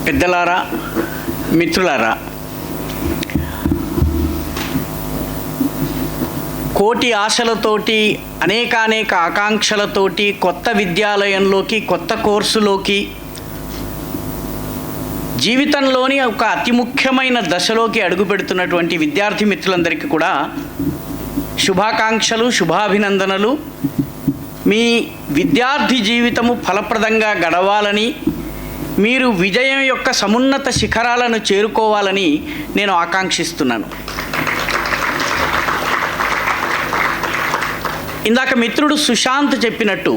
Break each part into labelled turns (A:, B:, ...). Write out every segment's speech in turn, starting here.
A: పెద్దలారా, మిత్రులారా, కోటి ఆశలతోటి అనేక ఆకాంక్షలతోటి కొత్త విద్యాలయంలోకి, కొత్త కోర్సులోకి, జీవితంలోని ఒక అతి ముఖ్యమైన దశలోకి అడుగుపెడుతున్నటువంటి విద్యార్థి మిత్రులందరికీ కూడా శుభాకాంక్షలు, శుభాభినందనలు. మీ విద్యార్థి జీవితము ఫలప్రదంగా గడవాలని, మీరు విజయం యొక్క సమున్నత శిఖరాలను చేరుకోవాలని నేను ఆకాంక్షిస్తున్నాను. ఇందాక మిత్రుడు సుశాంత్ చెప్పినట్టు,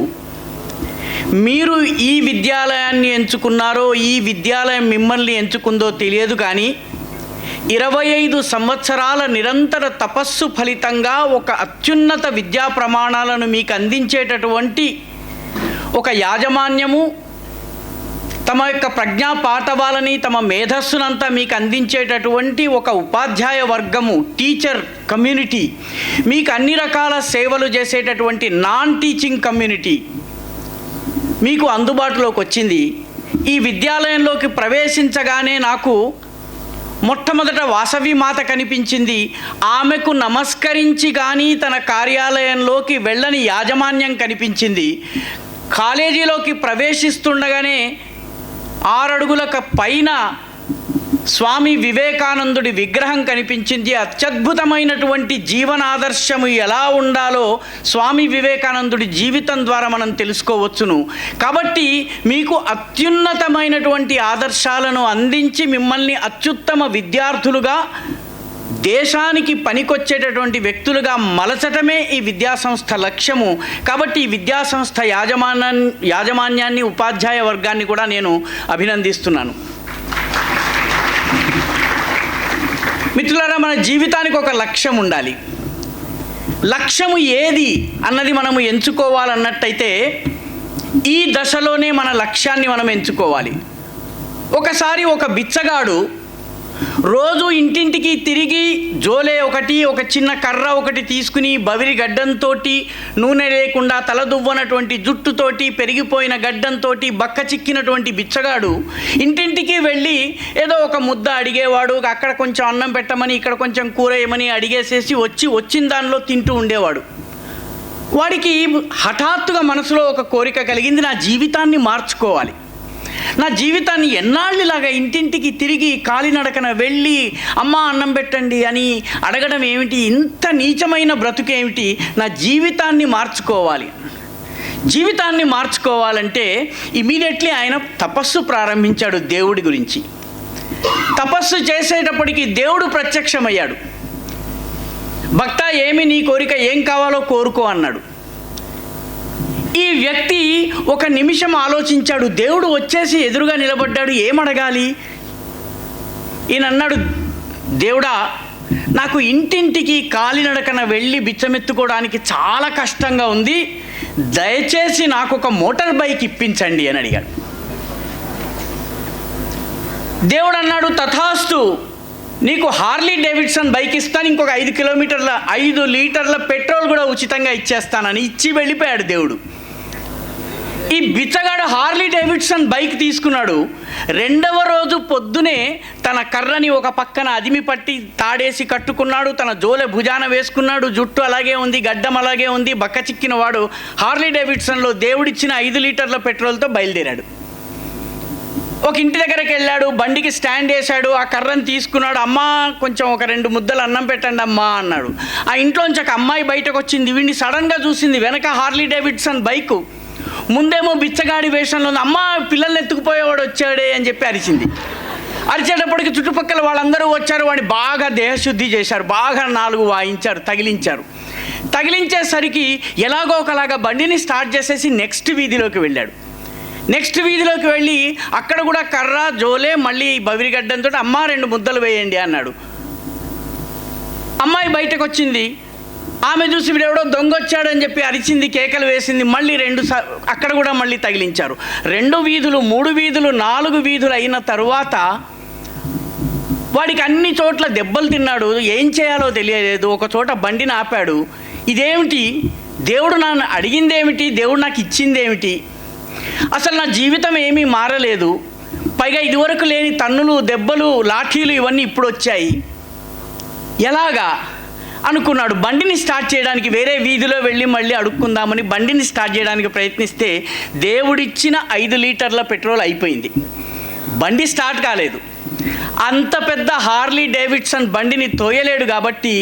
A: మీరు ఈ విద్యాలయాన్ని ఎంచుకున్నారో, ఈ విద్యాలయం మిమ్మల్ని ఎంచుకుందో తెలియదు, కానీ 25 సంవత్సరాల నిరంతర తపస్సు ఫలితంగా ఒక అత్యున్నత విద్యా ప్రమాణాలను మీకు అందించేటటువంటి ఒక యాజమాన్యము, తమ యొక్క ప్రజ్ఞా పాఠవాలని, తమ మేధస్సునంతా మీకు అందించేటటువంటి ఒక ఉపాధ్యాయ వర్గము, టీచర్ కమ్యూనిటీ, మీకు అన్ని రకాల సేవలు చేసేటటువంటి నాన్ టీచింగ్ కమ్యూనిటీ మీకు అందుబాటులోకి వచ్చింది. ఈ విద్యాలయంలోకి ప్రవేశించగానే నాకు మొట్టమొదట వాసవి మాత కనిపించింది. ఆమెకు నమస్కరించి కానీ తన కార్యాలయంలోకి వెళ్ళని యాజమాన్యం కనిపించింది. కాలేజీలోకి ప్రవేశిస్తుండగానే 6 అడుగులకు పైన స్వామి వివేకానందుడి విగ్రహం కనిపించింది. అత్యద్భుతమైనటువంటి జీవనాదర్శము ఎలా ఉండాలో స్వామి వివేకానందుడి జీవితం ద్వారా మనం తెలుసుకోవచ్చును. కాబట్టి మీకు అత్యున్నతమైనటువంటి ఆదర్శాలను అందించి మిమ్మల్ని అత్యుత్తమ విద్యార్థులుగా, దేశానికి పనికొచ్చేటటువంటి వ్యక్తులుగా మలచటమే ఈ విద్యాసంస్థ లక్ష్యము. కాబట్టి ఈ విద్యాసంస్థ యాజమాన్యాన్ని, ఉపాధ్యాయ వర్గాన్ని కూడా నేను అభినందిస్తున్నాను. మిత్రులారా, మన జీవితానికి ఒక లక్ష్యం ఉండాలి. లక్ష్యము ఏది అన్నది మనము ఎంచుకోవాలన్నట్టయితే ఈ దశలోనే మన లక్ష్యాన్ని మనం ఎంచుకోవాలి. ఒకసారి ఒక బిచ్చగాడు రోజు ఇంటింటికి తిరిగి జోలే ఒకటి, ఒక చిన్న కర్ర ఒకటి తీసుకుని, బవిరి గడ్డంతో, నూనె లేకుండా తలదువ్వనటువంటి జుట్టుతోటి, పెరిగిపోయిన గడ్డంతో బక్క చిక్కినటువంటి బిచ్చగాడు ఇంటింటికి వెళ్ళి ఏదో ఒక ముద్ద అడిగేవాడు. అక్కడ కొంచెం అన్నం పెట్టమని, ఇక్కడ కొంచెం కూర వేయమని అడిగేసేసి వచ్చిన దానిలో తింటూ ఉండేవాడు. వాడికి హఠాత్తుగా మనసులో ఒక కోరిక కలిగింది, నా జీవితాన్ని మార్చుకోవాలి, నా జీవితాన్ని ఎన్నాళ్ళలాగా ఇంటింటికి తిరిగి కాలినడకన వెళ్ళి అమ్మా అన్నం పెట్టండి అని అడగడం ఏమిటి, ఇంత నీచమైన బ్రతుకేమిటి, నా జీవితాన్ని మార్చుకోవాలి. జీవితాన్ని మార్చుకోవాలంటే ఇమీడియట్లీ ఆయన తపస్సు ప్రారంభించాడు దేవుడి గురించి. తపస్సు చేసేటప్పటికి దేవుడు ప్రత్యక్షమయ్యాడు. భక్త, ఏమి నీ కోరిక, ఏం కావాలో కోరుకో అన్నాడు. ఈ వ్యక్తి ఒక నిమిషం ఆలోచించాడు. దేవుడు వచ్చేసి ఎదురుగా నిలబడ్డాడు, ఏమడగాలి? ఈయన అన్నాడు, దేవుడా, నాకు ఇంటింటికి కాలినడకన వెళ్ళి బిచ్చమెత్తుకోవడానికి చాలా కష్టంగా ఉంది, దయచేసి నాకు ఒక మోటార్ బైక్ ఇప్పించండి అని అడిగాడు. దేవుడు అన్నాడు, తథాస్తు, నీకు హార్లీ డేవిడ్సన్ బైక్ ఇస్తాను, ఇంకొక 5 లీటర్ల పెట్రోల్ కూడా ఉచితంగా ఇచ్చేస్తానని ఇచ్చి వెళ్ళిపోయాడు దేవుడు. ఈ బిచ్చగాడు హార్లీ డేవిడ్సన్ బైక్ తీసుకున్నాడు. 2వ రోజు పొద్దునే తన కర్రని ఒక పక్కన అదిమి పట్టి తాడేసి కట్టుకున్నాడు, తన జోలె భుజాన వేసుకున్నాడు, జుట్టు అలాగే ఉంది, గడ్డం అలాగే ఉంది, బక్క చిక్కిన వాడు హార్లీ డేవిడ్సన్లో దేవుడిచ్చిన 5 లీటర్ల పెట్రోల్తో బయలుదేరాడు. ఒక ఇంటి దగ్గరికి వెళ్ళాడు, బండికి స్టాండ్ వేశాడు, ఆ కర్రను తీసుకున్నాడు. అమ్మా, కొంచెం ఒక 2 ముద్దలు అన్నం పెట్టండి అమ్మా అన్నాడు. ఆ ఇంట్లోంచి ఒక అమ్మాయి బయటకు వచ్చింది. వీడిని సడన్గా చూసింది. వెనక హార్లీ డేవిడ్సన్ బైకు, ముందేమో బిచ్చగాడి వేషంలో ఉంది. అమ్మ, పిల్లల్ని ఎత్తుకుపోయేవాడు వచ్చాడే అని చెప్పి అరిచింది. అరిచేటప్పటికి చుట్టుపక్కల వాళ్ళందరూ వచ్చారు. వాడిని బాగా దేహశుద్ధి చేశారు, బాగా 4 వాయించారు, తగిలించేసరికి ఎలాగో ఒకలాగా బండిని స్టార్ట్ చేసేసి నెక్స్ట్ వీధిలోకి వెళ్ళాడు. నెక్స్ట్ వీధిలోకి వెళ్ళి అక్కడ కూడా కర్ర, జోలే, మళ్ళీ బవిరిగడ్డంతో అమ్మ 2 ముద్దలు వేయండి అన్నాడు. అమ్మాయి బయటకు వచ్చింది. ఆమె చూసి వీడెవడో దొంగొచ్చాడని చెప్పి అరిచింది, కేకలు వేసింది. మళ్ళీ 2 అక్కడ కూడా మళ్ళీ తగిలించారు. 2 వీధులు, 3 వీధులు, 4 వీధులు అయిన తరువాత వాడికి అన్ని చోట్ల దెబ్బలు తిన్నాడు. ఏం చేయాలో తెలియలేదు. ఒక చోట బండిని ఆపాడు. ఇదేమిటి, దేవుడు నన్ను అడిగిందేమిటి, దేవుడు నాకు ఇచ్చిందేమిటి, అసలు నా జీవితం ఏమీ మారలేదు, పైగా ఇదివరకు లేని తన్నులు, దెబ్బలు, లాఠీలు ఇవన్నీ ఇప్పుడు వచ్చాయి. ఎలాగా అనుకున్నాడు. బండిని స్టార్ట్ చేయడానికి వేరే వీధిలో వెళ్ళి మళ్ళీ అడుక్కుందామని బండిని స్టార్ట్ చేయడానికి ప్రయత్నిస్తే దేవుడిచ్చిన 5 లీటర్ల పెట్రోల్ అయిపోయింది. బండి స్టార్ట్ కాలేదు. అంత పెద్ద హార్లీ డేవిడ్సన్ బండిని తోయలేడు కాబట్టి,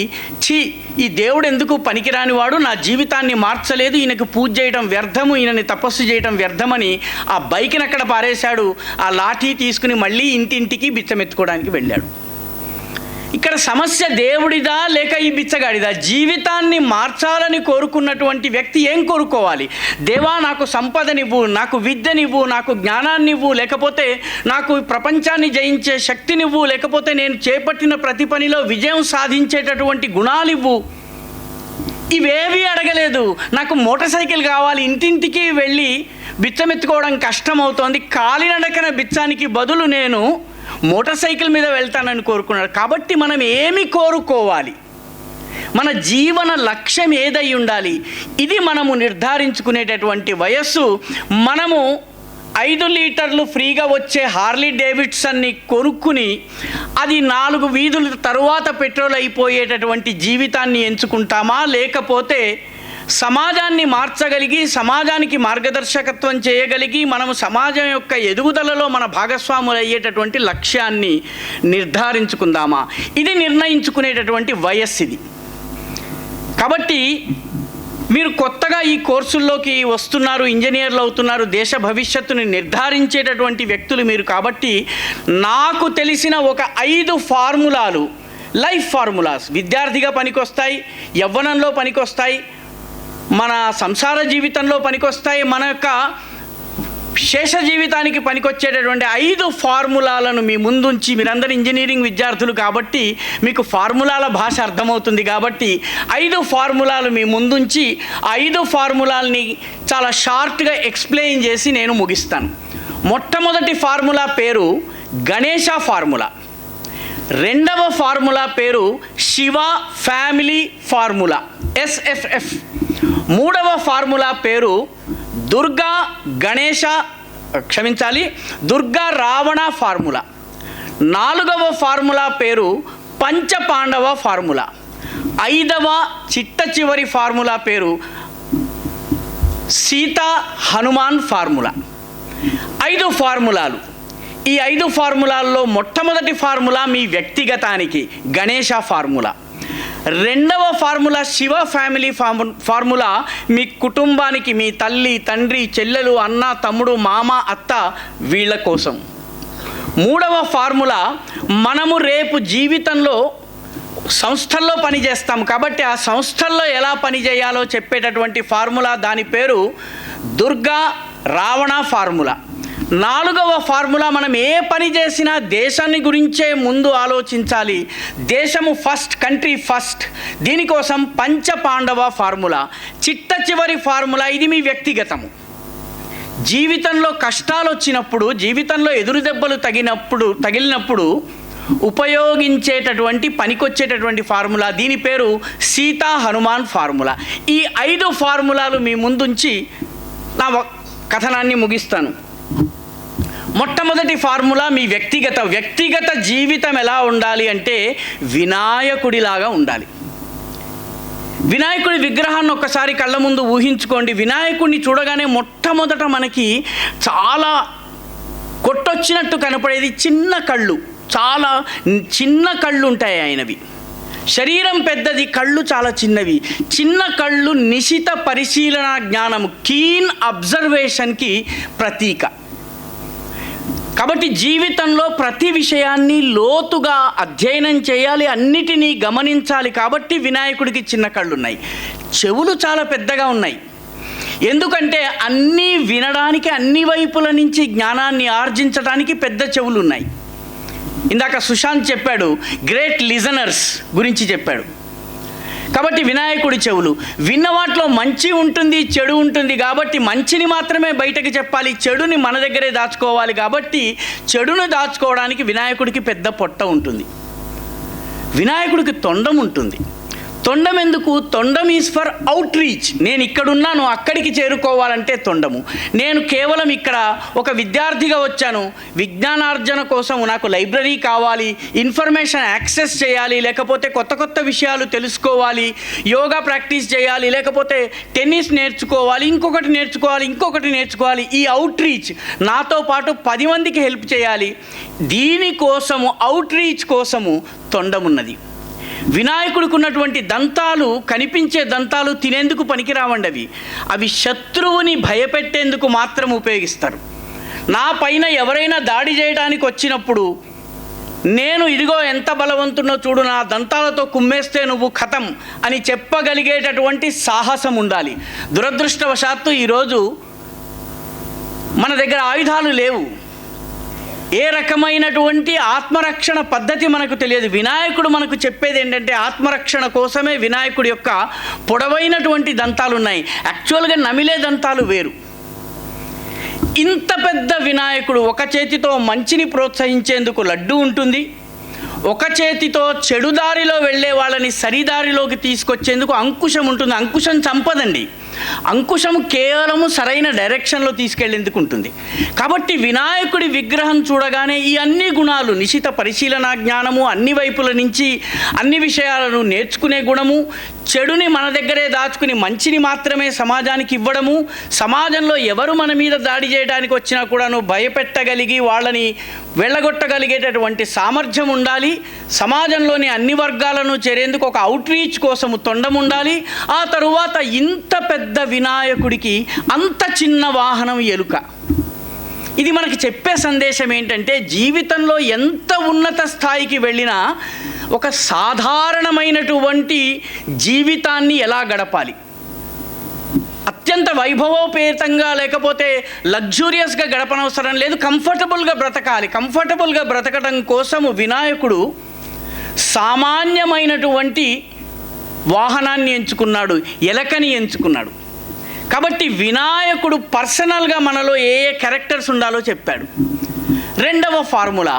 A: ఈ దేవుడు ఎందుకు పనికిరాని వాడు, నా జీవితాన్ని మార్చలేదు, ఈయనకు పూజ చేయడం వ్యర్థము, ఈయనని తపస్సు చేయడం వ్యర్థమని ఆ బైక్ని అక్కడ పారేశాడు. ఆ లాఠీ తీసుకుని మళ్ళీ ఇంటింటికి బిచ్చమెత్తుకోవడానికి వెళ్ళాడు. ఇక్కడ సమస్య దేవుడిదా లేక ఈ బిచ్చగాడిదా? జీవితాన్ని మార్చాలని కోరుకున్నటువంటి వ్యక్తి ఏం కోరుకోవాలి? దేవా, నాకు సంపదనివ్వు, నాకు విద్యనివ్వు, నాకు జ్ఞానాన్నివ్వు, లేకపోతే నాకు ప్రపంచాన్ని జయించే శక్తినివ్వు, లేకపోతే నేను చేపట్టిన ప్రతి పనిలో విజయం సాధించేటటువంటి గుణాలివ్వు. ఇవేవి అడగలేదు. నాకు మోటార్ సైకిల్ కావాలి, ఇంటింటికి వెళ్ళి బిచ్చమెత్తుకోవడం కష్టమవుతోంది, కాలినడకన బిచ్చానికి బదులు నేను మోటార్ సైకిల్ మీద వెళ్తానని కోరుకున్నాడు. కాబట్టి మనం ఏమి కోరుకోవాలి? మన జీవన లక్ష్యం ఏదై ఉండాలి? ఇది మనము నిర్ధారించుకునేటటువంటి వయస్సు. మనము 5 లీటర్లు ఫ్రీగా వచ్చే హార్లీ డేవిడ్సన్ని కొనుక్కుని అది 4 వీధుల తరువాత పెట్రోల్ అయిపోయేటటువంటి జీవితాన్ని ఎంచుకుంటామా, లేకపోతే సమాజాన్ని మార్చగలిగి, సమాజానికి మార్గదర్శకత్వం చేయగలిగి, మనము సమాజం యొక్క ఎదుగుదలలో మన భాగస్వాములు అయ్యేటటువంటి లక్ష్యాన్ని నిర్ధారించుకుందామా? ఇది నిర్ణయించుకునేటటువంటి వయస్సు ఇది. కాబట్టి మీరు కొత్తగా ఈ కోర్సుల్లోకి వస్తున్నారు, ఇంజనీర్లు అవుతున్నారు, దేశ భవిష్యత్తుని నిర్ధారించేటటువంటి వ్యక్తులు మీరు. కాబట్టి నాకు తెలిసిన ఒక 5 ఫార్ములాలు, లైఫ్ ఫార్ములాస్ విద్యార్థిగా పనికొస్తాయి, యవ్వనంలో పనికొస్తాయి, మన సంసార జీవితంలో పనికొస్తాయి, మన యొక్క శేష జీవితానికి పనికొచ్చేటటువంటి 5 ఫార్ములాలను మీ ముందుంచి, మీరందరూ ఇంజనీరింగ్ విద్యార్థులు కాబట్టి మీకు ఫార్ములాల భాష అర్థమవుతుంది కాబట్టి 5 ఫార్ములాలు మీ ముందుంచి 5 ఫార్ములాలని చాలా షార్ట్గా ఎక్స్ప్లెయిన్ చేసి నేను ముగిస్తాను. మొట్టమొదటి ఫార్ములా పేరు గణేశ ఫార్ములా. రెండవ ఫార్ములా పేరు శివ ఫ్యామిలీ ఫార్ములా, SFF. మూడవ ఫార్ములా పేరు దుర్గా రావణ ఫార్ములా. 4వ ఫార్ములా పేరు పంచపాండవ ఫార్ములా. 5వ చిట్ట చివరి ఫార్ములా పేరు సీతా హనుమాన్ ఫార్ములా. 5 ఫార్ములాలు. ఈ 5 ఫార్ములాల్లో మొట్టమొదటి ఫార్ములా మీ వ్యక్తిగతానికి గణేశ ఫార్ములా. రెండవ ఫార్ములా శివ ఫ్యామిలీ ఫార్ములా మీ కుటుంబానికి, మీ తల్లి, తండ్రి, చెల్లెలు, అన్న, తమ్ముడు, మామ, అత్త వీళ్ళ కోసం. మూడవ ఫార్ములా మనము రేపు జీవితంలో సంస్థల్లో పనిచేస్తాం కాబట్టి ఆ సంస్థల్లో ఎలా పనిచేయాలో చెప్పేటటువంటి ఫార్ములా, దాని పేరు దుర్గా రావణ ఫార్ములా. 4వ ఫార్ములా మనం ఏ పని చేసినా దేశాన్ని గురించే ముందు ఆలోచించాలి, దేశము ఫస్ట్, కంట్రీ ఫస్ట్. దీనికోసం పంచపాండవ ఫార్ములా. చిట్ట చివరి ఫార్ములా ఇది మీ వ్యక్తిగతము. జీవితంలో కష్టాలు వచ్చినప్పుడు, జీవితంలో ఎదురు దెబ్బలు తగిలినప్పుడు ఉపయోగించేటటువంటి పనికొచ్చేటటువంటి ఫార్ములా, దీని పేరు సీతా హనుమాన్ ఫార్ములా. ఈ 5 ఫార్ములాలు మీ ముందుంచి నా కథనాన్ని ముగిస్తాను. మొట్టమొదటి ఫార్ములా మీ వ్యక్తిగత జీవితం ఎలా ఉండాలి అంటే వినాయకుడిలాగా ఉండాలి. వినాయకుడి విగ్రహాన్ని ఒక్కసారి కళ్ళ ముందు ఊహించుకోండి. వినాయకుడిని చూడగానే మొట్టమొదట మనకి చాలా కొట్టొచ్చినట్టు కనపడేది చిన్న కళ్ళు. చాలా చిన్న కళ్ళు ఉంటాయి ఆయనవి. శరీరం పెద్దది, కళ్ళు చాలా చిన్నవి. చిన్న కళ్ళు నిశిత పరిశీలన జ్ఞానం, కీన్ అబ్జర్వేషన్కి ప్రతీక. కాబట్టి జీవితంలో ప్రతి విషయాన్ని లోతుగా అధ్యయనం చేయాలి, అన్నిటినీ గమనించాలి. కాబట్టి వినాయకుడికి చిన్న కళ్ళు ఉన్నాయి. చెవులు చాలా పెద్దగా ఉన్నాయి. ఎందుకంటే అన్నీ వినడానికి, అన్ని వైపుల నుంచి జ్ఞానాన్ని ఆర్జించడానికి పెద్ద చెవులు ఉన్నాయి. ఇందాక సుశాంత్ చెప్పాడు, గ్రేట్ లిజనర్స్ గురించి చెప్పాడు. కాబట్టి వినాయకుడి చెవులు. విన్న వాటిలో మంచి ఉంటుంది, చెడు ఉంటుంది. కాబట్టి మంచిని మాత్రమే బయటకు చెప్పాలి, చెడుని మన దగ్గరే దాచుకోవాలి. కాబట్టి చెడును దాచుకోవడానికి వినాయకుడికి పెద్ద పొట్ట ఉంటుంది. వినాయకుడికి తొండం ఉంటుంది. తొండం ఎందుకు? తొండం ఈజ్ ఫర్ అవుట్ రీచ్. నేను ఇక్కడున్నాను, అక్కడికి చేరుకోవాలంటే తొండము. నేను కేవలం ఇక్కడ ఒక విద్యార్థిగా వచ్చాను, విజ్ఞానార్జన కోసం నాకు లైబ్రరీ కావాలి, ఇన్ఫర్మేషన్ యాక్సెస్ చేయాలి, లేకపోతే కొత్త కొత్త విషయాలు తెలుసుకోవాలి, యోగా ప్రాక్టీస్ చేయాలి, లేకపోతే టెన్నిస్ నేర్చుకోవాలి, ఇంకొకటి నేర్చుకోవాలి. ఈ అవుట్ రీచ్ నాతో పాటు 10 మందికి హెల్ప్ చేయాలి. దీనికోసము అవుట్ రీచ్ కోసము తొండమున్నది. వినాయకుడికి ఉన్నటువంటి దంతాలు, కనిపించే దంతాలు తినేందుకు పనికిరావండి. అవి శత్రువుని భయపెట్టేందుకు మాత్రం ఉపయోగిస్తారు. నా పైన ఎవరైనా దాడి చేయడానికి వచ్చినప్పుడు నేను ఇదిగో ఎంత బలవంతునో చూడు, నా దంతాలతో కుమ్మేస్తే నువ్వు ఖతం అని చెప్పగలిగేటటువంటి సాహసం ఉండాలి. దురదృష్టవశాత్తు ఈరోజు మన దగ్గర ఆయుధాలు లేవు. ఏ రకమైనటువంటి ఆత్మరక్షణ పద్ధతి మనకు తెలియదు. వినాయకుడు మనకు చెప్పేది ఏంటంటే ఆత్మరక్షణ కోసమే వినాయకుడి యొక్క పొడవైనటువంటి దంతాలు ఉన్నాయి. యాక్చువల్గా నమిలే దంతాలు వేరు. ఇంత పెద్ద వినాయకుడు ఒక చేతితో మంచిని ప్రోత్సహించేందుకు లడ్డు ఉంటుంది, ఒక చేతితో చెడు దారిలో వెళ్ళే వాళ్ళని సరిదారిలోకి తీసుకొచ్చేందుకు అంకుశం ఉంటుంది. అంకుశం చంపదండి, అంకుశం కేవలము సరైన డైరెక్షన్లో తీసుకెళ్లేందుకు ఉంటుంది. కాబట్టి వినాయకుడి విగ్రహం చూడగానే ఈ అన్ని గుణాలు, నిశిత పరిశీలన జ్ఞానము, అన్ని వైపుల నుంచి అన్ని విషయాలను నేర్చుకునే గుణము, చెడుని మన దగ్గరే దాచుకుని మంచిని మాత్రమే సమాజానికి ఇవ్వడము, సమాజంలో ఎవరు మన మీద దాడి చేయడానికి వచ్చినా కూడాను భయపెట్టగలిగి వాళ్ళని వెళ్ళగొట్టగలిగేటటువంటి సామర్థ్యం ఉండాలి. సమాజంలోని అన్ని వర్గాలను చేరేందుకు ఒక అవుట్ రీచ్ కోసము తొండం ఉండాలి. ఆ తరువాత ఇంత పెద్ద వినాయకుడికి అంత చిన్న వాహనం ఎలుక. ఇది మనకి చెప్పే సందేశం ఏంటంటే జీవితంలో ఎంత ఉన్నత స్థాయికి వెళ్ళినా ఒక సాధారణమైనటువంటి జీవితాన్ని ఎలా గడపాలి, అత్యంత వైభవోపేతంగా లేకపోతే లగ్జూరియస్గా గడపనవసరం లేదు, కంఫర్టబుల్గా బ్రతకాలి. కంఫర్టబుల్గా బ్రతకడం కోసము వినాయకుడు సామాన్యమైనటువంటి వాహనాన్ని ఎంచుకున్నాడు, ఎలకని ఎంచుకున్నాడు. కాబట్టి వినాయకుడు పర్సనల్గా మనలో ఏ ఏ క్యారెక్టర్స్ ఉండాలో చెప్పాడు. రెండవ ఫార్ములా,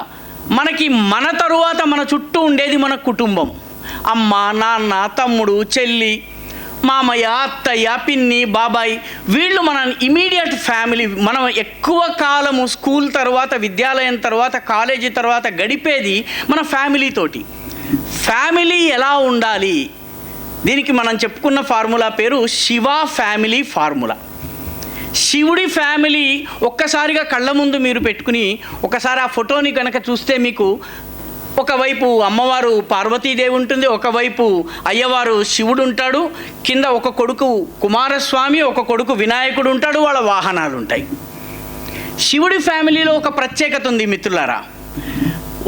A: మనకి మన తరువాత మన చుట్టూ ఉండేది మన కుటుంబం. అమ్మ, నాన్న, తమ్ముడు, చెల్లి, మామయ్య, అత్తయ్య, పిన్ని, బాబాయ్, వీళ్ళు మన ఇమీడియట్ ఫ్యామిలీ. మనం ఎక్కువ కాలము స్కూల్ తర్వాత, విద్యాలయం తర్వాత, కాలేజీ తర్వాత గడిపేది మన ఫ్యామిలీతోటి. ఫ్యామిలీ ఎలా ఉండాలి? దీనికి మనం చెప్పుకున్న ఫార్ములా పేరు శివ ఫ్యామిలీ ఫార్ములా. శివుడి ఫ్యామిలీ ఒక్కసారిగా కళ్ళ ముందు మీరు పెట్టుకుని ఒకసారి ఆ ఫోటోని కనుక చూస్తే మీకు ఒకవైపు అమ్మవారు పార్వతీదేవి ఉంటుంది, ఒకవైపు అయ్యవారు శివుడు ఉంటాడు, కింద ఒక కొడుకు కుమారస్వామి, ఒక కొడుకు వినాయకుడు ఉంటాడు, వాళ్ళ వాహనాలు ఉంటాయి. శివుడి ఫ్యామిలీలో ఒక ప్రత్యేకత ఉంది మిత్రులారా,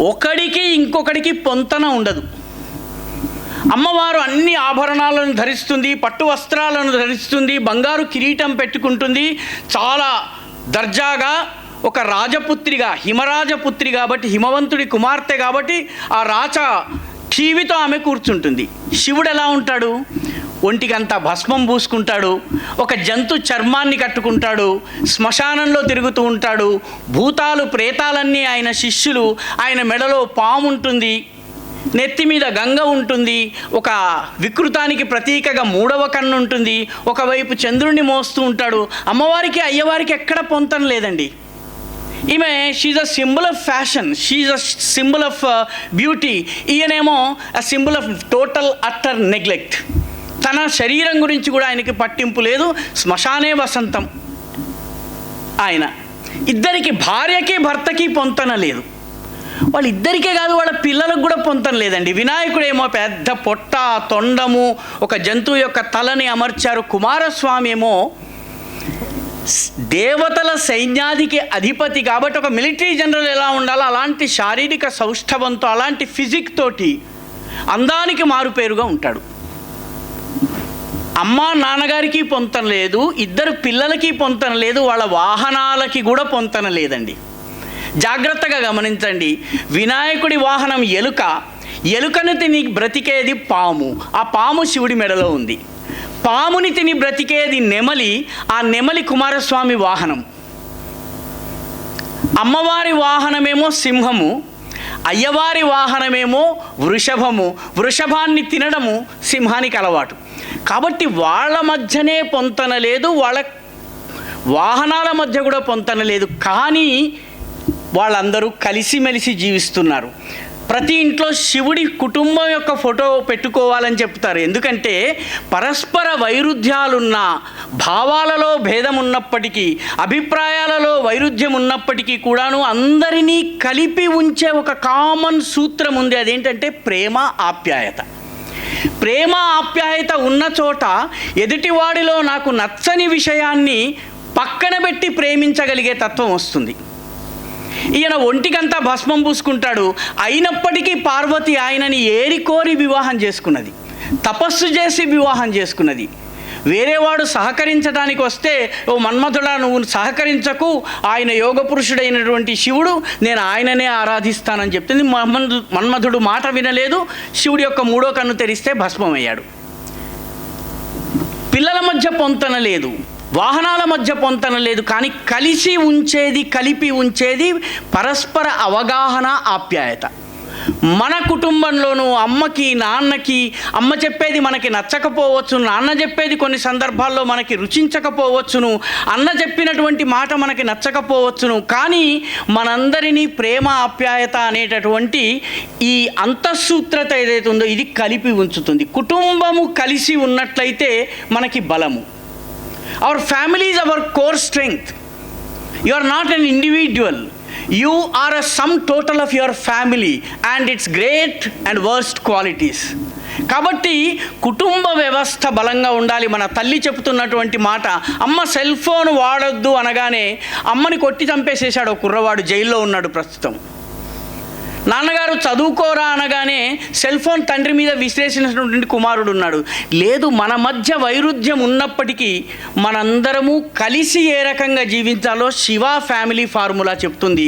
A: ఒకడికి ఇంకొకడికి పొంతన ఉండదు. అమ్మవారు అన్ని ఆభరణాలను ధరిస్తుంది, పట్టు వస్త్రాలను ధరిస్తుంది, బంగారు కిరీటం పెట్టుకుంటుంది, చాలా దర్జాగా ఒక రాజపుత్రిగా, హిమరాజపుత్రి కాబట్టి, హిమవంతుడి కుమార్తె కాబట్టి ఆ రాచ ఠీవితో ఆమె కూర్చుంటుంది. శివుడు ఎలా ఉంటాడు? ఒంటికంతా భస్మం పూసుకుంటాడు, ఒక జంతు చర్మాన్ని కట్టుకుంటాడు, శ్మశానంలో తిరుగుతూ ఉంటాడు, భూతాలు ప్రేతాలన్నీ ఆయన శిష్యులు, ఆయన మెడలో పాము ఉంటుంది, నెత్తి మీద గంగ ఉంటుంది, ఒక వికృతానికి ప్రతీకగా 3వ కన్ను ఉంటుంది, ఒకవైపు చంద్రుడిని మోస్తూ ఉంటాడు. అమ్మవారికి అయ్యవారికి ఎక్కడ పొంతం లేదండి. ఈమె she's a symbol of fashion, she's a symbol of beauty. ఈయనేమో a symbol of total utter neglect. తన శరీరం గురించి కూడా ఆయనకి పట్టింపు లేదు, శ్మశానే వసంతం ఆయన. ఇద్దరికి, భార్యకి భర్తకి పొంతన లేదు. వాళ్ళిద్దరికే కాదు, వాళ్ళ పిల్లలకు కూడా పొంతం లేదండి. వినాయకుడేమో పెద్ద పొట్ట, తొండము, ఒక జంతువు యొక్క తలని అమర్చారు. కుమారస్వామి ఏమో దేవతల సైన్యాధికి అధిపతి కాబట్టి ఒక మిలిటరీ జనరల్ ఎలా ఉండాలో అలాంటి శారీరక సౌష్ఠవంతో, అలాంటి ఫిజిక్ తోటి అందానికి మారుపేరుగా ఉంటాడు. అమ్మ నాన్నగారికి పొంతం లేదు, ఇద్దరు పిల్లలకి పొంతం లేదు, వాళ్ళ వాహనాలకి కూడా పొంతన లేదండి. జాగ్రత్తగా గమనించండి, వినాయకుడి వాహనం ఎలుక, ఎలుకను తిని బ్రతికేది పాము, ఆ పాము శివుడి మెడలో ఉంది. పాముని తిని బ్రతికేది నెమలి, ఆ నెమలి కుమారస్వామి వాహనం. అమ్మవారి వాహనమేమో సింహము, అయ్యవారి వాహనమేమో వృషభము, వృషభాన్ని తినడము సింహానికి అలవాటు. కాబట్టి వాళ్ళ మధ్యనే పొంతన లేదు, వాళ్ళ వాహనాల మధ్య కూడా పొంతన లేదు, కానీ వాళ్ళందరూ కలిసిమెలిసి జీవిస్తున్నారు. ప్రతి ఇంట్లో శివుడి కుటుంబం యొక్క ఫోటో పెట్టుకోవాలని చెప్తారు. ఎందుకంటే పరస్పర వైరుధ్యాలున్న, భావాలలో భేదం ఉన్నప్పటికీ, అభిప్రాయాలలో వైరుధ్యం ఉన్నప్పటికీ కూడాను అందరినీ కలిపి ఉంచే ఒక కామన్ సూత్రం ఉంది. అదేంటంటే ప్రేమ, ఆప్యాయత. ప్రేమ, ఆప్యాయత ఉన్న చోట ఎదుటివాడిలో నాకు నచ్చని విషయాన్ని పక్కన పెట్టి ప్రేమించగలిగే తత్వం వస్తుంది. ఈయన ఒంటికంతా భస్మం పూసుకుంటాడు, అయినప్పటికీ పార్వతి ఆయనని ఏరికోరి వివాహం చేసుకున్నది, తపస్సు చేసి వివాహం చేసుకున్నది. వేరేవాడు సహకరించడానికి వస్తే, ఓ మన్మధుడా నువ్వు సహకరించకు, ఆయన యోగ పురుషుడైనటువంటి శివుడు, నేను ఆయననే ఆరాధిస్తానని చెప్తుంది. మన్మధుడు మాట వినలేదు, శివుడి యొక్క మూడో కన్ను తెరిస్తే భస్మమయ్యాడు. పిల్లల మధ్య పొంతన లేదు, వాహనాల మధ్య పొంతన లేదు, కానీ కలిసి ఉంచేది, కలిపి ఉంచేది పరస్పర అవగాహన, ఆప్యాయత. మన కుటుంబంలోనూ అమ్మకి, నాన్నకి, అమ్మ చెప్పేది మనకి నచ్చకపోవచ్చు, నాన్న చెప్పేది కొన్ని సందర్భాల్లో మనకి రుచించకపోవచ్చును, అన్న చెప్పినటువంటి మాట మనకి నచ్చకపోవచ్చును, కానీ మనందరినీ ప్రేమ, ఆప్యాయత అనేటటువంటి ఈ అంతఃసూత్రత ఏదైతే ఉందో ఇది కలిపి ఉంచుతుంది. కుటుంబము కలిసి ఉన్నట్లయితే మనకి బలము. Our family is our core strength. You are not an individual. You are a sum total of your family and its great and worst qualities. కాబట్టి కుటుంబ వ్యవస్థ బలంగా ఉండాలి. మన తల్లి చెప్తున్నటువంటి మాట, అమ్మ సెల్ ఫోన్ వాడొద్దు అనగానే అమ్మని కొట్టి చంపేసేశాడు ఒక కుర్రవాడు, జైల్లో ఉన్నాడు ప్రస్తుతం. నాన్నగారు చదువుకోరా అనగానే సెల్ ఫోన్ తండ్రి మీద విశ్లేషించినటువంటి కుమారుడు ఉన్నాడు. లేదు, మన మధ్య వైరుధ్యం ఉన్నప్పటికీ మనందరము కలిసి ఏ రకంగా జీవించాలో శివ ఫ్యామిలీ ఫార్ములా చెప్తుంది.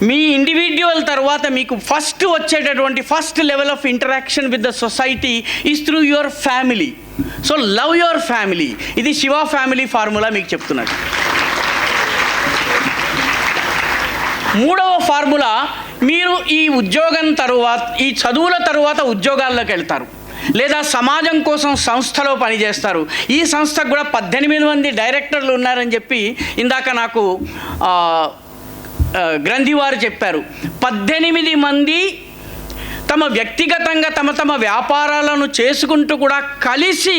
A: మీ ఇండివిడ్యువల్ తర్వాత మీకు ఫస్ట్ వచ్చేటటువంటి first level of interaction with the society is through your family. So love your family. ఇది శివ ఫ్యామిలీ ఫార్ములా మీకు చెప్తున్నది. మూడవ ఫార్ములా, మీరు ఈ ఉద్యోగం తరువాత, ఈ చదువుల తరువాత ఉద్యోగాల్లోకి వెళ్తారు, లేదా సమాజం కోసం సంస్థలో పనిచేస్తారు. ఈ సంస్థకు కూడా 18 మంది డైరెక్టర్లు ఉన్నారని చెప్పి ఇందాక నాకు గ్రంథివారు చెప్పారు. 18 మంది తమ వ్యక్తిగతంగా తమ వ్యాపారాలను చేసుకుంటూ కూడా కలిసి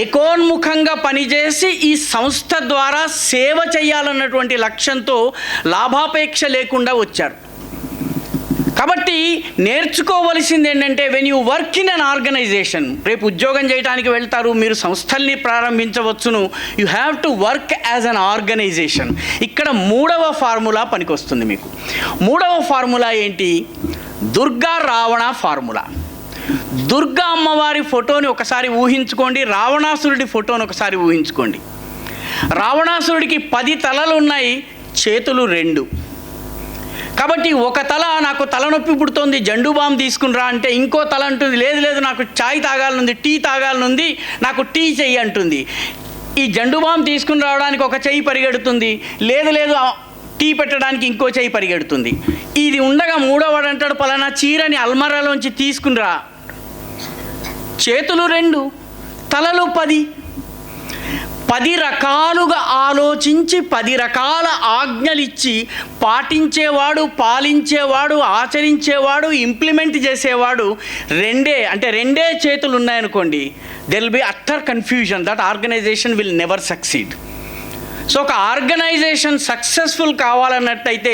A: ఏకోన్ముఖంగా పనిచేసి ఈ సంస్థ ద్వారా సేవ చేయాలన్నటువంటి లక్ష్యంతో లాభాపేక్ష లేకుండా వచ్చారు. కాబట్టి నేర్చుకోవలసింది ఏంటంటే, when you work in an organisation, రేపు ఉద్యోగం చేయడానికి వెళ్తారు, మీరు సంస్థల్ని ప్రారంభించవచ్చును, you have to work as an organisation. ఇక్కడ మూడవ ఫార్ములా పనికొస్తుంది మీకు. మూడవ ఫార్ములా ఏంటి? దుర్గా రావణ ఫార్ములా. దుర్గా అమ్మవారి ఫోటోని ఒకసారి ఊహించుకోండి, రావణాసురుడి ఫోటోని ఒకసారి ఊహించుకోండి. రావణాసురుడికి 10 తలలు ఉన్నాయి, చేతులు 2. కాబట్టి ఒక తల, నాకు తలనొప్పి పుడుతోంది జండు బామ్ తీసుకునిరా అంటే, ఇంకో తల అంటుంది, లేదు నాకు చాయ్ తాగాలనుంది, టీ తాగాలనుంది, నాకు టీ చెయ్యి అంటుంది. ఈ జండు బామ్ తీసుకుని రావడానికి ఒక చెయ్యి పరిగెడుతుంది, లేదు టీ పెట్టడానికి ఇంకో చెయ్యి పరిగెడుతుంది. ఇది ఉండగా మూడోవాడు అంటాడు, పలానా చీరని అల్మరాలోంచి తీసుకునిరా. చేతులు 2, తలలు 10. 10 రకాలుగా ఆలోచించి 10 రకాల ఆజ్ఞలిచ్చి పాటించేవాడు, పాలించేవాడు, ఆచరించేవాడు, ఇంప్లిమెంట్ చేసేవాడు 2. అంటే 2 చేతులు ఉన్నాయనుకోండి, there will be utter confusion, that organization will never succeed. So ఒక ఆర్గనైజేషన్ సక్సెస్ఫుల్ కావాలన్నట్టయితే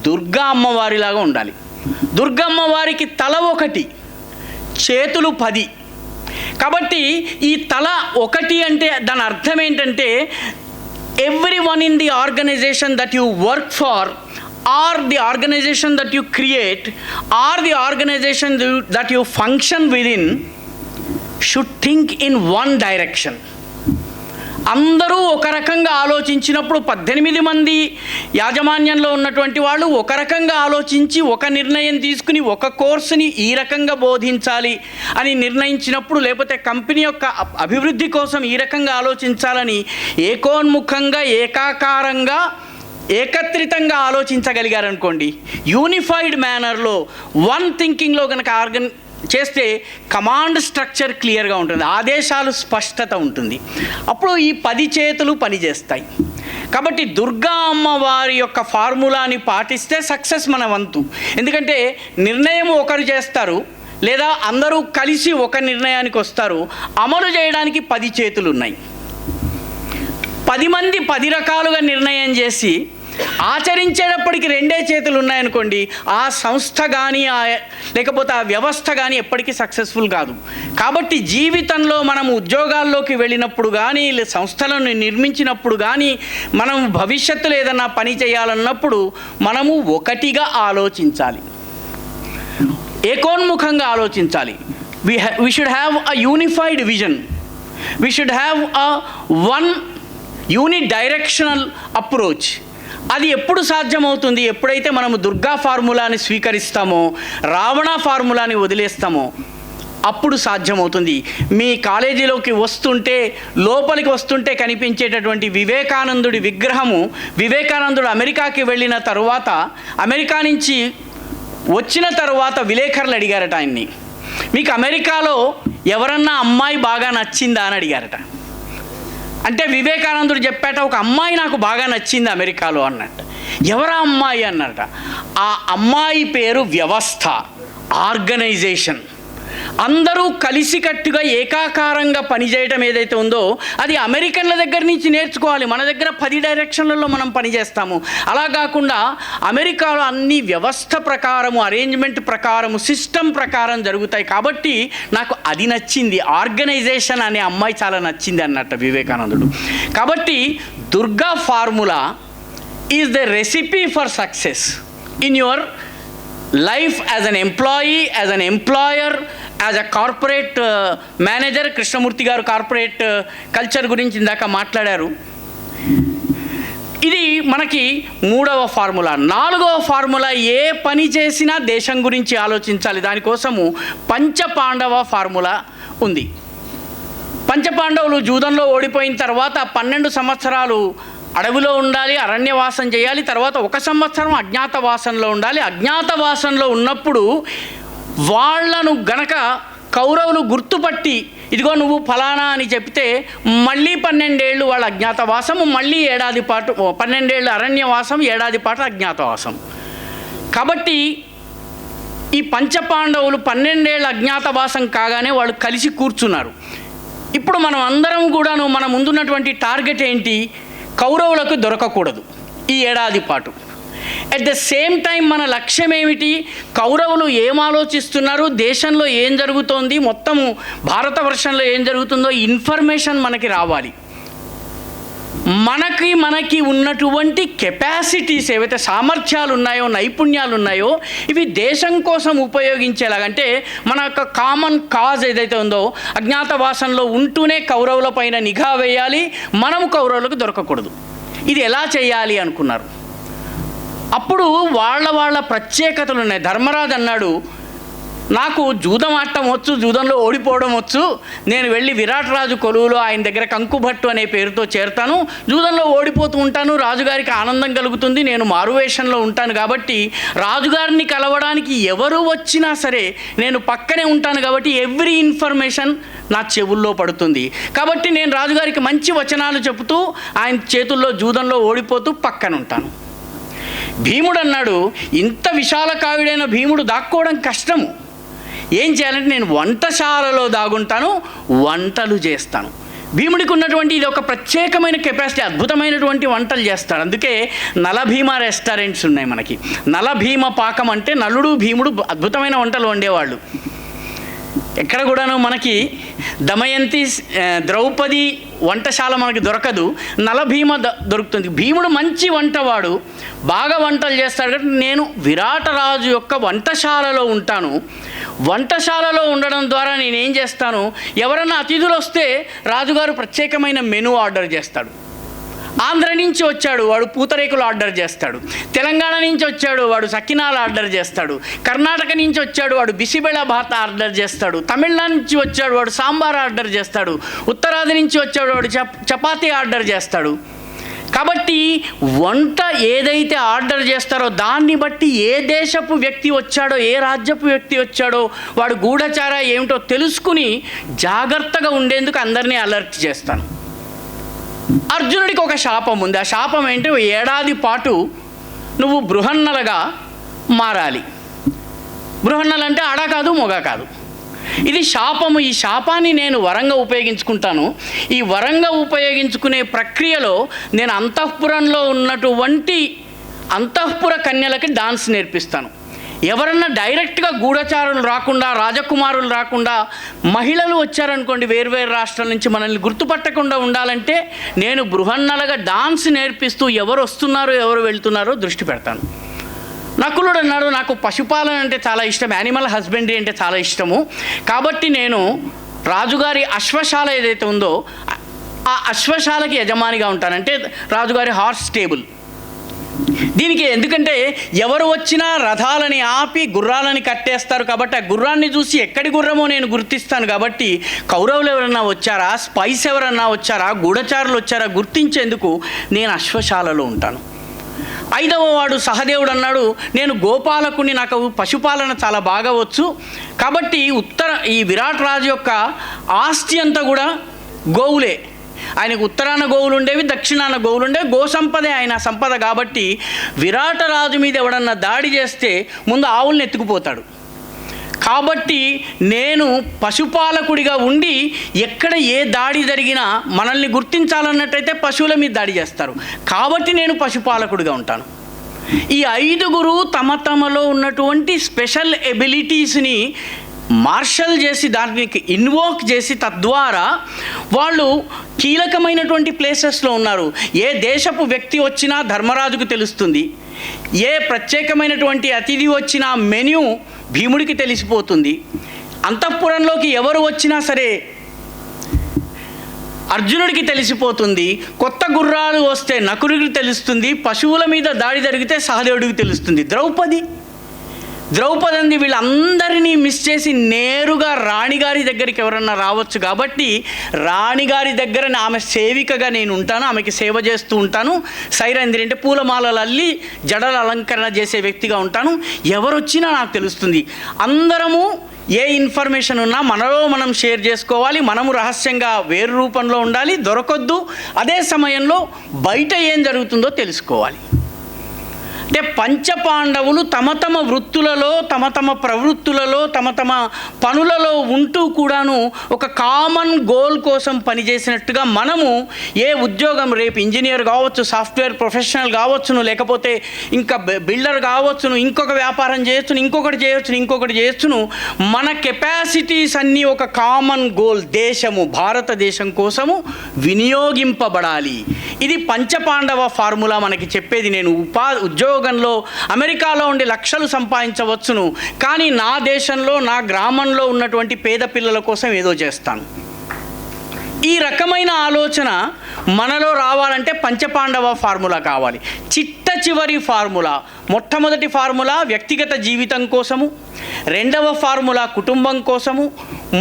A: దుర్గా అమ్మవారిలాగా ఉండాలి. దుర్గా అమ్మవారికి తల 1, చేతులు 10. కాబట్టి ఈ తల 1 అంటే దాని అర్థం ఏంటంటే, every one in the organization that you work for, or the organization that you create, or the organization that you function within should think in one direction. అందరూ ఒక రకంగా ఆలోచించినప్పుడు 18 మంది యాజమాన్యంలో ఉన్నటువంటి వాళ్ళు ఒక రకంగా ఆలోచించి ఒక నిర్ణయం తీసుకుని ఒక కోర్సుని ఈ రకంగా బోధించాలి అని నిర్ణయించినప్పుడు, లేకపోతే కంపెనీ యొక్క అభివృద్ధి కోసం ఈ రకంగా ఆలోచించాలని ఏకోన్ముఖంగా, ఏకాకారంగా ఏకత్రితంగా ఆలోచించగలిగారనుకోండి, యూనిఫైడ్ మేనర్లో వన్ థింకింగ్లో కనుక చేస్తే కమాండ్ స్ట్రక్చర్ క్లియర్గా ఉంటుంది, ఆదేశాలు స్పష్టత ఉంటుంది. అప్పుడు ఈ 10 చేతులు పనిచేస్తాయి. కాబట్టి దుర్గా అమ్మవారి యొక్క ఫార్ములాని పాటిస్తే సక్సెస్ మన వంతు. ఎందుకంటే నిర్ణయం ఒకరు చేస్తారు, లేదా అందరూ కలిసి ఒక నిర్ణయానికి వస్తారు. అమలు చేయడానికి 10 చేతులు ఉన్నాయి. 10 మంది 10 రకాలుగా నిర్ణయం చేసి ఆచరించేటప్పటికి 2 చేతులు ఉన్నాయనుకోండి, ఆ సంస్థ కానీ లేకపోతే ఆ వ్యవస్థ కానీ ఎప్పటికీ సక్సెస్ఫుల్ కాదు. కాబట్టి జీవితంలో మనం ఉద్యోగాల్లోకి వెళ్ళినప్పుడు కానీ, సంస్థలను నిర్మించినప్పుడు కానీ, మనం భవిష్యత్తులో ఏదన్నా పని చేయాలన్నప్పుడు మనము ఒకటిగా ఆలోచించాలి, ఏకోన్ముఖంగా ఆలోచించాలి. we should have a unified vision, we should have a one unidirectional approach. అది ఎప్పుడు సాధ్యమవుతుంది? ఎప్పుడైతే మనము దుర్గా ఫార్ములాని స్వీకరిస్తామో, రావణ ఫార్ములాని వదిలేస్తామో అప్పుడు సాధ్యమవుతుంది. మీ కాలేజీలోకి లోపలికి వస్తుంటే కనిపించేటటువంటి వివేకానందుడి విగ్రహము, వివేకానందుడు అమెరికాకి వెళ్ళిన తరువాత, అమెరికా నుంచి వచ్చిన తరువాత విలేకరులు అడిగారట ఆయన్ని, మీకు అమెరికాలో ఎవరన్నా అమ్మాయి బాగా నచ్చిందా అని అడిగారట. అంటే వివేకానందుడు చెప్పాట, ఒక అమ్మాయి నాకు బాగా నచ్చింది అమెరికాలో అన్నట్టు. ఎవరా అమ్మాయి అన్నట. ఆ అమ్మాయి పేరు వ్యవస్థ, ఆర్గనైజేషన్. అందరూ కలిసికట్టుగా ఏకాకారంగా పనిచేయటం ఏదైతే ఉందో అది అమెరికన్ల దగ్గర నుంచి నేర్చుకోవాలి. మన దగ్గర 10 డైరెక్షన్లలో మనం పనిచేస్తాము. అలా కాకుండా అమెరికాలో అన్ని వ్యవస్థ ప్రకారము, అరేంజ్మెంట్ ప్రకారము, సిస్టమ్ ప్రకారం జరుగుతాయి. కాబట్టి నాకు అది నచ్చింది, ఆర్గనైజేషన్ అనే అమ్మాయి చాలా నచ్చింది అన్నట్టు వివేకానందుడు. కాబట్టి Durga formula is the recipe for success in your life as an employee, as an employer, as a corporate manager. Krishnamurthy గారు కార్పొరేట్ కల్చర్ గురించి ఇందాక మాట్లాడారు. ఇది మనకి 3వ ఫార్ములా. 4వ ఫార్ములా, ఏ పని చేసినా దేశం గురించి ఆలోచించాలి. దానికోసము పంచపాండవ ఫార్ములా ఉంది. పంచపాండవులు జూదంలో ఓడిపోయిన తర్వాత 12 సంవత్సరాలు అడవిలో ఉండాలి, అరణ్యవాసం చేయాలి. తర్వాత 1 సంవత్సరం అజ్ఞాతవాసంలో ఉండాలి. అజ్ఞాతవాసంలో ఉన్నప్పుడు వాళ్లను గనక కౌరవులు గుర్తుపట్టి, ఇదిగో నువ్వు ఫలానా అని చెప్తే మళ్ళీ 12 ఏళ్ళు వాళ్ళ అజ్ఞాతవాసము, మళ్ళీ 1 ఏడాది పాటు 12 ఏళ్ళు అరణ్యవాసం, 1 ఏడాది పాటు అజ్ఞాతవాసం. కాబట్టి ఈ పంచపాండవులు 12 ఏళ్ళ అజ్ఞాతవాసం కాగానే వాళ్ళు కలిసి కూర్చున్నారు. ఇప్పుడు మనం అందరం కూడాను మన ముందున్నటువంటి టార్గెట్ ఏంటి? కౌరవులకు దొరకకూడదు ఈ 1 ఏడాది పాటు. అట్ ద సేమ్ టైం మన లక్ష్యం ఏమిటి? కౌరవులు ఏం ఆలోచిస్తున్నారు, దేశంలో ఏం జరుగుతోంది, మొత్తము భారతవర్షంలో ఏం జరుగుతుందో ఇన్ఫర్మేషన్ మనకి రావాలి. మనకి ఉన్నటువంటి కెపాసిటీస్, ఏవైతే సామర్థ్యాలు ఉన్నాయో, నైపుణ్యాలు ఉన్నాయో, ఇవి దేశం కోసం ఉపయోగించేలాగంటే మన యొక్క కామన్ కాజ్ ఏదైతే ఉందో, అజ్ఞాతవాసంలో ఉంటూనే కౌరవుల పైన నిఘా వేయాలి, మనము కౌరవులకు దొరకకూడదు. ఇది ఎలా చేయాలి అనుకున్నారు. అప్పుడు వాళ్ళ ప్రత్యేకతలు ఉన్నాయి. ధర్మరాజు అన్నాడు, నాకు జూదం ఆడటం వచ్చు, జూదంలో ఓడిపోవడం వచ్చు, నేను వెళ్ళి విరాట్ రాజు కొలువులో ఆయన దగ్గర కంకుభట్టు అనే పేరుతో చేరుతాను, జూదంలో ఓడిపోతూ ఉంటాను, రాజుగారికి ఆనందం కలుగుతుంది, నేను మారువేషంలో ఉంటాను. కాబట్టి రాజుగారిని కలవడానికి ఎవరు వచ్చినా సరే నేను పక్కనే ఉంటాను. కాబట్టి ఎవ్రీ ఇన్ఫర్మేషన్ నా చెవుల్లో పడుతుంది. కాబట్టి నేను రాజుగారికి మంచి వచనాలు చెబుతూ ఆయన చేతుల్లో జూదంలో ఓడిపోతూ పక్కన ఉంటాను. భీముడు అన్నాడు, ఇంత విశాలకాయుడైన భీముడు దాక్కోవడం కష్టము, ఏం చేయాలంటే నేను వంటశాలలో దాగుంటాను, వంటలు చేస్తాను. భీముడికి ఉన్నటువంటి ఇది ఒక ప్రత్యేకమైన కెపాసిటీ, అద్భుతమైనటువంటి వంటలు చేస్తాడు. అందుకే నలభీమ రెస్టారెంట్స్ ఉన్నాయి మనకి. నలభీమ పాకం అంటే నలుడు భీముడు అద్భుతమైన వంటలు వండేవాళ్ళు. ఎక్కడ కూడాను మనకి దమయంతి, ద్రౌపది వంటశాల మనకి దొరకదు, నలభీమ దొరుకుతుంది. భీముడు మంచి వంటవాడు, బాగా వంటలు చేస్తాడు. కాబట్టి నేను విరాటరాజు యొక్క వంటశాలలో ఉంటాను. వంటశాలలో ఉండడం ద్వారా నేనేం చేస్తాను, ఎవరన్నా అతిథులు వస్తే రాజుగారు ప్రత్యేకమైన మెనూ ఆర్డర్ చేస్తాడు. ఆంధ్ర నుంచి వచ్చాడు, వాడు పూతరేకులు ఆర్డర్ చేస్తాడు. తెలంగాణ నుంచి వచ్చాడు, వాడు సకినాలు ఆర్డర్ చేస్తాడు. కర్ణాటక నుంచి వచ్చాడు, వాడు బిసిబెళ భాత ఆర్డర్ చేస్తాడు. తమిళనాడు నుంచి వచ్చాడు, వాడు సాంబార్ ఆర్డర్ చేస్తాడు. ఉత్తరాది నుంచి వచ్చాడు, వాడు చపాతీ ఆర్డర్ చేస్తాడు. కాబట్టి వంట ఏదైతే ఆర్డర్ చేస్తారో దాన్ని బట్టి ఏ దేశపు వ్యక్తి వచ్చాడో, ఏ రాజ్యపు వ్యక్తి వచ్చాడో, వాడు గూఢచార ఏమిటో తెలుసుకుని జాగ్రత్తగా ఉండేందుకు అందరినీ అలర్ట్ చేస్తాను. అర్జునుడికి ఒక శాపం ఉంది. ఆ శాపం ఏంటి? 1 ఏడాది పాటు నువ్వు బృహన్నలుగా మారాలి. బృహన్నలు అంటే ఆడ కాదు, మొగ కాదు. ఇది శాపము. ఈ శాపాన్ని నేను వరంగా ఉపయోగించుకుంటాను. ఈ వరంగా ఉపయోగించుకునే ప్రక్రియలో నేను అంతఃపురంలో ఉన్నటువంటి అంతఃపుర కన్యలకి డాన్స్ నేర్పిస్తాను. ఎవరన్నా డైరెక్ట్గా గూఢచారులు రాకుండా, రాజకుమారులు రాకుండా మహిళలు వచ్చారనుకోండి వేర్వేరు రాష్ట్రాల నుంచి, మనల్ని గుర్తుపట్టకుండా ఉండాలంటే నేను బృహన్నలుగా డాన్స్ నేర్పిస్తూ ఎవరు వస్తున్నారో ఎవరు వెళ్తున్నారో దృష్టి పెడతాను. నకులుడు అన్నాడు, నాకు పశుపాలన అంటే చాలా ఇష్టం, యానిమల్ హస్బెండరీ అంటే చాలా ఇష్టము. కాబట్టి నేను రాజుగారి అశ్వశాల ఏదైతే ఉందో ఆ అశ్వశాలకి యజమానిగా ఉంటానంటే రాజుగారి హార్స్ స్టేబుల్. దీనికి ఎందుకంటే ఎవరు వచ్చినా రథాలని ఆపి గుర్రాలని కట్టేస్తారు. కాబట్టి ఆ గుర్రాన్ని చూసి ఎక్కడి గుర్రమో నేను గుర్తిస్తాను. కాబట్టి కౌరవులు ఎవరన్నా వచ్చారా, స్పైస్ ఎవరన్నా వచ్చారా, గూఢచారులు వచ్చారా గుర్తించేందుకు నేను అశ్వశాలలో ఉంటాను. 5వ వాడు సహదేవుడు అన్నాడు, నేను గోపాలకుని, నాకు పశుపాలన చాలా బాగా వచ్చు. కాబట్టి ఈ విరాట్ రాజు యొక్క ఆస్తి అంతా కూడా గోవులే. ఆయనకు ఉత్తరాన గోవులు ఉండేవి, దక్షిణాన గోవులు ఉండేవి. గోసంపదే ఆయన సంపద. కాబట్టి విరాట రాజు మీద ఎవడన్నా దాడి చేస్తే ముందు ఆవుల్ని ఎత్తుకుపోతాడు. కాబట్టి నేను పశుపాలకుడిగా ఉండి ఎక్కడ ఏ దాడి జరిగినా మనల్ని గుర్తించాలన్నట్టయితే పశువుల మీద దాడి చేస్తారు. కాబట్టి నేను పశుపాలకుడిగా ఉంటాను. ఈ 5గురు తమలో ఉన్నటువంటి స్పెషల్ ఎబిలిటీస్ని మార్షల్ చేసి దానికి ఇన్వోక్ చేసి తద్వారా వాళ్ళు కీలకమైనటువంటి ప్లేసెస్లో ఉన్నారు. ఏ దేశపు వ్యక్తి వచ్చినా ధర్మరాజుకు తెలుస్తుంది. ఏ ప్రత్యేకమైనటువంటి అతిథి వచ్చినా మెన్యూ భీముడికి తెలిసిపోతుంది. అంతఃపురంలోకి ఎవరు వచ్చినా సరే అర్జునుడికి తెలిసిపోతుంది. కొత్త గుర్రాలు వస్తే నకులుడికి తెలుస్తుంది. పశువుల మీద దాడి జరిగితే సహదేవుడికి తెలుస్తుంది. ద్రౌపది వీళ్ళందరినీ మిస్ చేసి నేరుగా రాణిగారి దగ్గరికి ఎవరన్నా రావచ్చు. కాబట్టి రాణిగారి దగ్గర ఆమె సేవికగా నేను ఉంటాను, ఆమెకి సేవ చేస్తూ ఉంటాను. సైరంధ్రి అంటే పూలమాలలు అల్లి జడల అలంకరణ చేసే వ్యక్తిగా ఉంటాను. ఎవరు వచ్చినా నాకు తెలుస్తుంది. అందరము ఏ ఇన్ఫర్మేషన్ ఉన్నా మనలో మనం షేర్ చేసుకోవాలి. మనము రహస్యంగా వేరు రూపంలో ఉండాలి, దొరకొద్దు. అదే సమయంలో బయట ఏం జరుగుతుందో తెలుసుకోవాలి. అంటే పంచపాండవులు తమ వృత్తులలో, తమ ప్రవృత్తులలో, తమ పనులలో ఉంటూ కూడాను ఒక కామన్ గోల్ కోసం పనిచేసినట్టుగా మనము ఏ ఉద్యోగం, రేపు ఇంజనీర్ కావచ్చు, సాఫ్ట్వేర్ ప్రొఫెషనల్ కావచ్చును, లేకపోతే ఇంకా బిల్డర్ కావచ్చును, ఇంకొక వ్యాపారం చేయొచ్చును, ఇంకొకటి చేయొచ్చును. మన కెపాసిటీస్ అన్నీ ఒక కామన్ గోల్, దేశము, భారతదేశం కోసము వినియోగింపబడాలి. ఇది పంచపాండవ ఫార్ములా మనకి చెప్పేది. నేను ఉద్యోగంలో అమెరికాలో ఉండి లక్షలు సంపాదించవచ్చును, కానీ నా దేశంలో, నా గ్రామంలో ఉన్నటువంటి పేద పిల్లల కోసం ఏదో చేస్తాను. ఈ రకమైన ఆలోచన మనలో రావాలంటే పంచపాండవ ఫార్ములా కావాలి. చివరి ఫార్ములా, మొట్టమొదటి ఫార్ములా వ్యక్తిగత జీవితం కోసము, 2వ ఫార్ములా కుటుంబం కోసము,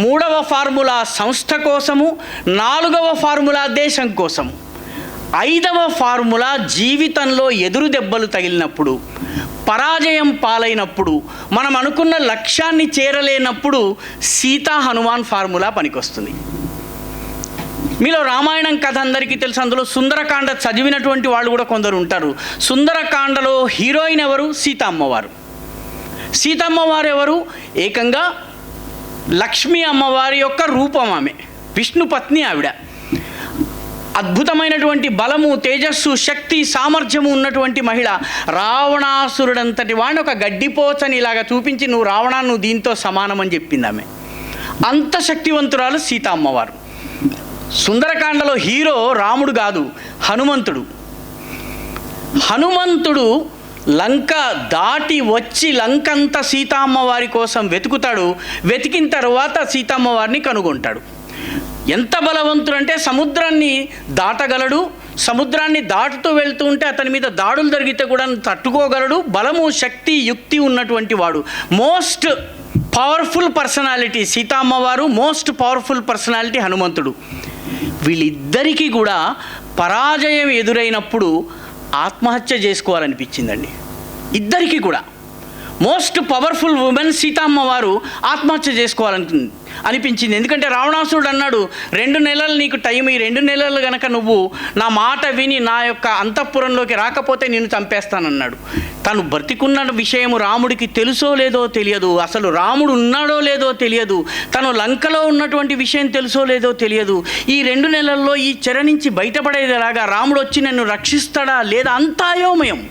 A: 3వ ఫార్ములా సంస్థ కోసము, 4వ ఫార్ములా దేశం కోసము, 5వ ఫార్ములా జీవితంలో ఎదురు దెబ్బలు తగిలినప్పుడు, పరాజయం పాలైనప్పుడు, మనం అనుకున్న లక్ష్యాన్ని చేరలేనప్పుడు సీతా హనుమాన్ ఫార్ములా పనికొస్తుంది. మీలో రామాయణం కథ అందరికీ తెలుసు. అందులో సుందరకాండ చదివినటువంటి వాళ్ళు కూడా కొందరు ఉంటారు. సుందరకాండలో హీరోయిన్ ఎవరు? సీతమ్మవారు. సీతమ్మవారు ఎవరు? ఏకంగా లక్ష్మీ అమ్మవారి యొక్క రూపం. ఆమె విష్ణు పత్ని. ఆవిడ అద్భుతమైనటువంటి బలము, తేజస్సు, శక్తి, సామర్థ్యము ఉన్నటువంటి మహిళ. రావణాసురుడంతటి వాడిని ఒక గడ్డిపోచని ఇలాగా చూపించి, నువ్వు రావణాన్ని, నువ్వు దీంతో సమానమని చెప్పింది ఆమె. అంత శక్తివంతురాలు సీత అమ్మవారు. సుందరకాండలో హీరో రాముడు కాదు, హనుమంతుడు. హనుమంతుడు లంక దాటి వచ్చి లంకంతా సీతమ్మవారి కోసం వెతుకుతాడు. వెతికిన తర్వాత సీతమ్మవారిని కనుగొంటాడు. ఎంత బలవంతుడు అంటే సముద్రాన్ని దాటగలడు. సముద్రాన్ని దాటుతూ వెళ్తూ ఉంటే అతని మీద దాడులు జరిగితే కూడా తట్టుకోగలడు. బలము, శక్తి, యుక్తి ఉన్నటువంటి వాడు. మోస్ట్ పవర్ఫుల్ పర్సనాలిటీ సీతమ్మవారు, మోస్ట్ పవర్ఫుల్ పర్సనాలిటీ హనుమంతుడు. వీళ్ళిద్దరికీ కూడా పరాజయం ఎదురైనప్పుడు ఆత్మహత్య చేసుకోవాలనిపించిందండి ఇద్దరికీ కూడా. మోస్ట్ పవర్ఫుల్ ఉమెన్ సీతమ్మ వారు ఆత్మహత్య అనిపించింది. ఎందుకంటే రావణాసురుడు అన్నాడు, 2 నెలలు నీకు టైం, ఈ 2 నెలలు గనక నువ్వు నా మాట విని నా యొక్క అంతఃపురంలోకి రాకపోతే నిన్ను చంపేస్తానన్నాడు. తను బ్రతికున్న విషయం రాముడికి తెలుసో లేదో తెలియదు, అసలు రాముడు ఉన్నాడో లేదో తెలియదు, తను లంకలో ఉన్నటువంటి విషయం తెలుసో లేదో తెలియదు. ఈ 2 నెలల్లో ఈ చెర నుంచి బయటపడేదిలాగా రాముడు వచ్చి నన్ను రక్షిస్తాడా లేదా, అంతా అయోమయం,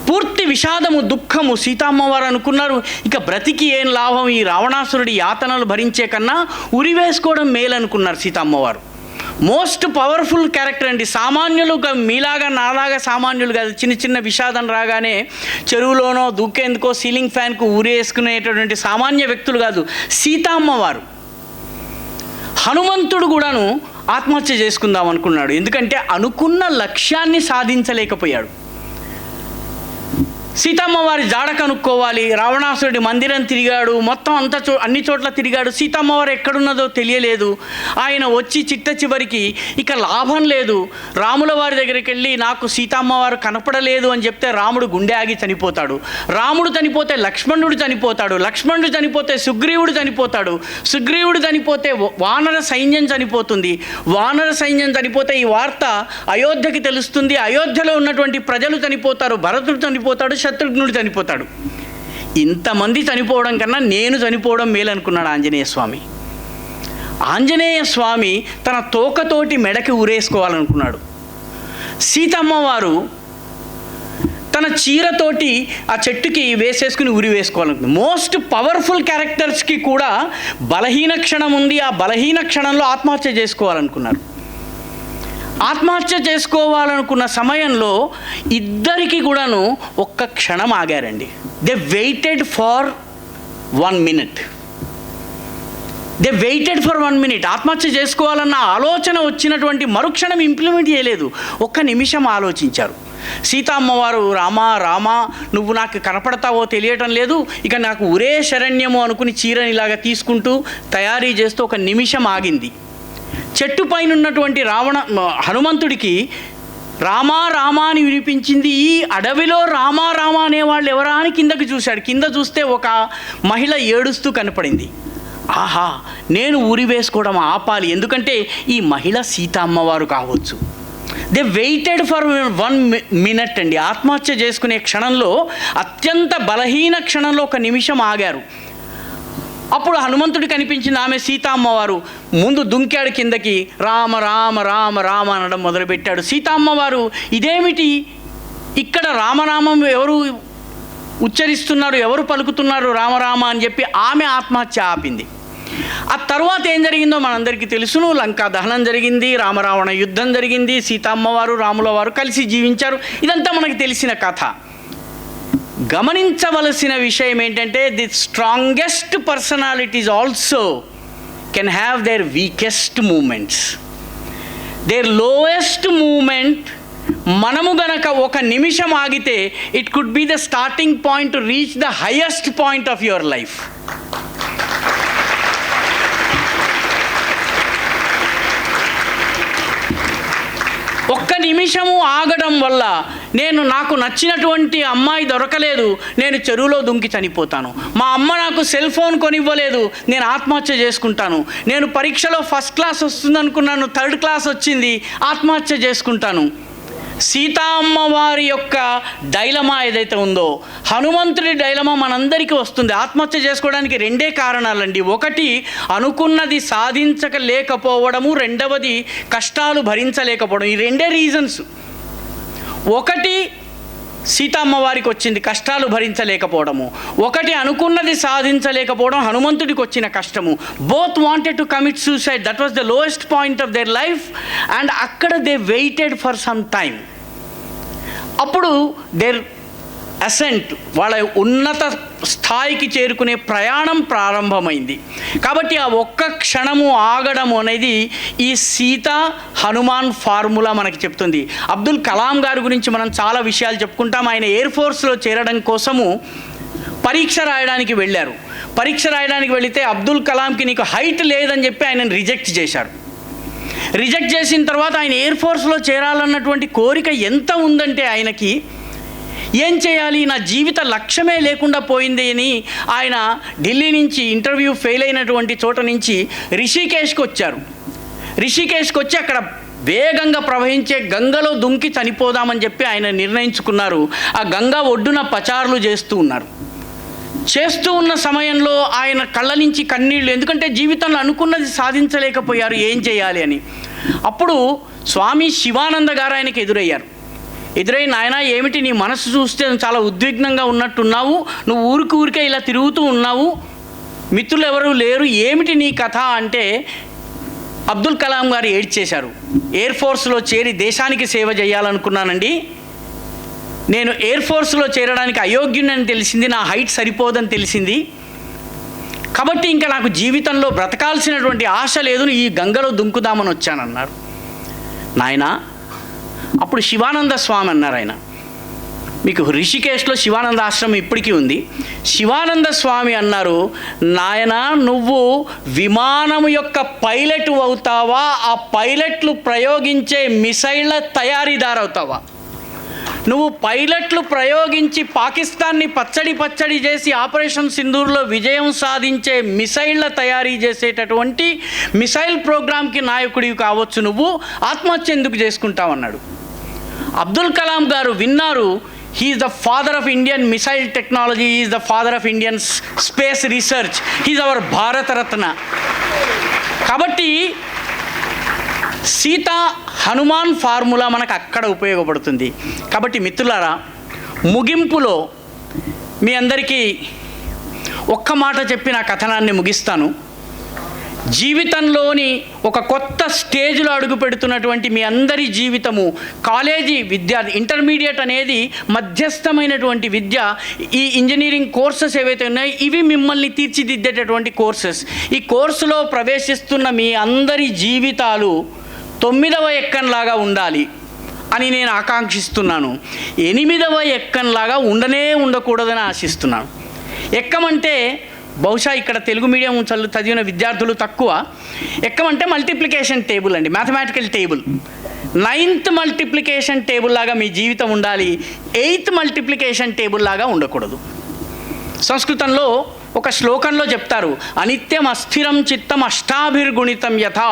A: పూర్తి విషాదము, దుఃఖము. సీతమ్మవారు అనుకున్నారు, ఇక బ్రతికి ఏం లాభం, ఈ రావణాసురుడి యాతనలు భరించే కన్నా ఉరివేసుకోవడం మేలనుకున్నారు సీతమ్మవారు. మోస్ట్ పవర్ఫుల్ క్యారెక్టర్ అండి. సామాన్యులు మీలాగా నాలాగా సామాన్యులు కాదు. చిన్న చిన్న విషాదం రాగానే చెరువులోనో దూకేందుకో సీలింగ్ ఫ్యాన్కు ఊరేసుకునేటటువంటి సామాన్య వ్యక్తులు కాదు సీతమ్మవారు. హనుమంతుడు కూడాను ఆత్మహత్య చేసుకుందాం అనుకున్నాడు, ఎందుకంటే అనుకున్న లక్ష్యాన్ని సాధించలేకపోయాడు. సీతమ్మ వారి జాడ కనుక్కోవాలి, రావణాసురుడి మందిరం తిరిగాడు, మొత్తం అన్ని చోట్ల తిరిగాడు, సీతమ్మవారు ఎక్కడున్నదో తెలియలేదు. ఆయన వచ్చి చిట్ట చివరికి ఇక లాభం లేదు, రాముల వారి దగ్గరికి వెళ్ళి నాకు సీతమ్మవారు కనపడలేదు అని చెప్తే రాముడు గుండె ఆగి చనిపోతాడు. రాముడు చనిపోతే లక్ష్మణుడు చనిపోతాడు, లక్ష్మణుడు చనిపోతే సుగ్రీవుడు చనిపోతాడు, సుగ్రీవుడు చనిపోతే వానర సైన్యం చనిపోతుంది, వానర సైన్యం చనిపోతే ఈ వార్త అయోధ్యకి తెలుస్తుంది, అయోధ్యలో ఉన్నటువంటి ప్రజలు చనిపోతారు, భరతుడు చనిపోతాడు, శత్రుఘ్నుడు చనిపోతాడు. ఇంతమంది చనిపోవడం కన్నా నేను చనిపోవడం మేలనుకున్నాడు ఆంజనేయ స్వామి. ఆంజనేయ స్వామి తన తోకతోటి మెడకి ఊరేసుకోవాలనుకున్నాడు. సీతమ్మ వారు తన చీరతోటి ఆ చెట్టుకి వేసేసుకుని ఉరి వేసుకోవాలనుకుంది. మోస్ట్ పవర్ఫుల్ క్యారెక్టర్స్కి కూడా బలహీన క్షణం ఉంది, ఆ బలహీన క్షణంలో ఆత్మహత్య చేసుకోవాలనుకున్నారు. ఆత్మహత్య చేసుకోవాలనుకున్న సమయంలో ఇద్దరికి కూడాను ఒక్క క్షణం ఆగారండి. They waited for 1 minute. They waited for 1 minute. ఆత్మహత్య చేసుకోవాలన్న ఆలోచన వచ్చినటువంటి మరుక్షణం ఇంప్లిమెంట్ చేయలేదు, ఒక్క నిమిషం ఆలోచించారు. సీతమ్మవారు రామా రామా నువ్వు నాకు కనపడతావో తెలియటం లేదు, ఇక నాకు ఉరే శరణ్యము అనుకుని చీరని ఇలాగా తీసుకుంటూ తయారీ చేస్తూ 1 నిమిషం ఆగింది. చెట్టు పైన ఉన్నటువంటి హనుమంతుడికి రామా రామా అని వినిపించింది. ఈ అడవిలో రామా రామా అనేవాళ్ళు ఎవరా అని కిందకి చూశాడు. కింద చూస్తే ఒక మహిళ ఏడుస్తూ కనపడింది. ఆహా, నేను ఊరి వేసుకోవడం ఆపాలి, ఎందుకంటే ఈ మహిళ సీతమ్మవారు కావచ్చు. దే వెయిటెడ్ ఫర్ 1 minute అండి. ఆత్మహత్య చేసుకునే క్షణంలో, అత్యంత బలహీన క్షణంలో 1 నిమిషం ఆగారు. అప్పుడు హనుమంతుడి కనిపించింది, ఆమె సీతమ్మవారు. ముందు దుంకాడు కిందకి, రామ రామ రామ రామ అనడం మొదలుపెట్టాడు. సీతమ్మవారు ఇదేమిటి, ఇక్కడ రామనామం ఎవరు ఉచ్చరిస్తున్నారు, ఎవరు పలుకుతున్నారు రామరామ అని చెప్పి ఆమె ఆత్మహత్య ఆపింది. ఆ తర్వాత ఏం జరిగిందో మనందరికీ తెలుసును. లంకా దహనం జరిగింది, రామరావణ యుద్ధం జరిగింది, సీతమ్మవారు రాముల వారు కలిసి జీవించారు. ఇదంతా మనకు తెలిసిన కథ. గమనించవలసిన విషయం ఏంటంటే, the strongest personalities also can have their weakest moments. Their lowest moment మనము గనక 1 నిమిషం ఆగితే it could be the starting point to reach the highest point of your life. ఒక్క నిమిషము ఆగడం వల్ల నాకు నచ్చినటువంటి అమ్మాయి దొరకలేదు, నేను చెరువులో దుంకి చనిపోతాను. మా అమ్మ నాకు సెల్ ఫోన్ కొనివ్వలేదు, నేను ఆత్మహత్య చేసుకుంటాను. నేను పరీక్షలో ఫస్ట్ క్లాస్ వస్తుందనుకున్నాను, 3rd క్లాస్ వచ్చింది, ఆత్మహత్య చేసుకుంటాను. సీతమ్మవారి యొక్క డైలమా ఏదైతే ఉందో, హనుమంతుడి డైలమా మనందరికీ వస్తుంది. ఆత్మహత్య చేసుకోవడానికి 2 కారణాలండి. ఒకటి అనుకున్నది సాధించలేకపోవడము, 2వది కష్టాలు భరించలేకపోవడం. ఈ 2 రీజన్స్. ఒకటి సీతమ్మవారికి వచ్చింది కష్టాలు భరించలేకపోవడము, ఒకటి అనుకున్నది సాధించలేకపోవడం హనుమంతుడికి వచ్చిన కష్టము. Both wanted to commit suicide. That was the lowest point of their life. And అక్కడ they waited for some time. అప్పుడు దేర్ అసెంట్, వాళ్ళ ఉన్నత స్థాయికి చేరుకునే ప్రయాణం ప్రారంభమైంది. కాబట్టి ఆ ఒక్క క్షణము ఆగడము అనేది ఈ సీత హనుమాన్ ఫార్ములా మనకి చెప్తుంది. అబ్దుల్ కలాం గారి గురించి మనం చాలా విషయాలు చెప్పుకుంటాం. ఆయన ఎయిర్ ఫోర్స్లో చేరడం కోసము పరీక్ష రాయడానికి వెళ్ళారు. పరీక్ష రాయడానికి వెళితే అబ్దుల్ కలాంకి నీకు హైట్ లేదని చెప్పి ఆయనను రిజెక్ట్ చేశారు. రిజెక్ట్ చేసిన తర్వాత ఆయన ఎయిర్ ఫోర్స్లో చేరాలన్నటువంటి కోరిక ఎంత ఉందంటే ఆయనకి, ఏం చేయాలి, నా జీవిత లక్ష్యమే లేకుండా పోయింది అని ఆయన ఢిల్లీ నుంచి ఇంటర్వ్యూ ఫెయిల్ అయినటువంటి చోట నుంచి రిషికేష్కి వచ్చారు. రిషికేష్కి వచ్చి అక్కడ వేగంగా ప్రవహించే గంగలో దుంకి చనిపోదామని చెప్పి ఆయన నిర్ణయించుకున్నారు. ఆ గంగా ఒడ్డున పచారులు చేస్తూ ఉన్నారు. చేస్తూ ఉన్న సమయంలో ఆయన కళ్ళ నుంచి కన్నీళ్ళు, ఎందుకంటే జీవితంలో అనుకున్నది సాధించలేకపోయారు, ఏం చేయాలి అని. అప్పుడు స్వామి శివానంద గారు ఆయనకి ఎదురయ్యారు. ఎదురై, నాయన ఏమిటి నీ మనసు చూస్తే చాలా ఉద్విగ్నంగా ఉన్నట్టున్నావు, నువ్వు ఊరికే ఇలా తిరుగుతూ ఉన్నావు, మిత్రులు ఎవరు లేరు, ఏమిటి నీ కథ అంటే అబ్దుల్ కలాం గారు ఏడ్చేశారు. ఎయిర్ ఫోర్స్లో చేరి దేశానికి సేవ చేయాలనుకున్నానండి, నేను ఎయిర్ ఫోర్స్లో చేరడానికి అయోగ్యునని తెలిసింది, నా హైట్ సరిపోదని తెలిసింది, కాబట్టి ఇంకా నాకు జీవితంలో బ్రతకాల్సినటువంటి ఆశ లేదు, ఈ గంగలో దుంకుదామని వచ్చానన్నారు. నాయన అప్పుడు శివానంద స్వామి అన్నారు, ఆయన మీకు రిషికేశ్లో శివానంద ఆశ్రమం ఇప్పటికీ ఉంది. శివానంద స్వామి అన్నారు, నాయన నువ్వు విమానం యొక్క పైలట్ అవుతావా, ఆ పైలట్లు ప్రయోగించే మిసైళ్ళ తయారీదారు అవుతావా? నువ్వు పైలట్లు ప్రయోగించి పాకిస్తాన్ని పచ్చడి చేసి ఆపరేషన్ సింధూర్లో విజయం సాధించే మిసైళ్ళ తయారీ చేసేటటువంటి మిసైల్ ప్రోగ్రామ్కి నాయకుడివి కావచ్చు, నువ్వు ఆత్మహత్య ఎందుకు చేసుకుంటావన్నాడు. అబ్దుల్ కలాం గారు విన్నారు, he is the father of Indian missile technology, he is the father of Indian space research, he is our Bharat Ratna. కాబట్టి సీతా హనుమాన్ ఫార్ములా మనకు అక్కడ ఉపయోగపడుతుంది. కాబట్టి మిత్రులారా, ముగింపులో మీ అందరికీ ఒక్క మాట చెప్పి నా కథనాన్ని ముగిస్తాను. జీవితంలోని ఒక కొత్త స్టేజ్లో అడుగు పెడుతున్నటువంటి మీ అందరి జీవితము, కాలేజీ విద్యార్థి, ఇంటర్మీడియట్ అనేది మధ్యస్థమైనటువంటి విద్య. ఈ ఇంజనీరింగ్ కోర్సెస్ ఏవైతే ఉన్నాయో ఇవి మిమ్మల్ని తీర్చిదిద్దేటటువంటి కోర్సెస్. ఈ కోర్సులో ప్రవేశిస్తున్న మీ అందరి జీవితాలు 9వ ఎక్కంలాగా ఉండాలి అని నేను ఆకాంక్షిస్తున్నాను. 8వ ఎక్కంలాగా ఉండకూడదని ఆశిస్తున్నాను. ఎక్కమంటే బహుశా ఇక్కడ తెలుగు మీడియం చదివిన విద్యార్థులు తక్కువ. ఎక్కమంటే మల్టిప్లికేషన్ టేబుల్ అండి, mathematical table. 9th multiplication table లాగా మీ జీవితం ఉండాలి, 8th మల్టిప్లికేషన్ టేబుల్ లాగా ఉండకూడదు. సంస్కృతంలో ఒక శ్లోకంలో చెప్తారు, అనిత్యం అస్థిరం చిత్తం అష్టాభిర్గుణితం యథా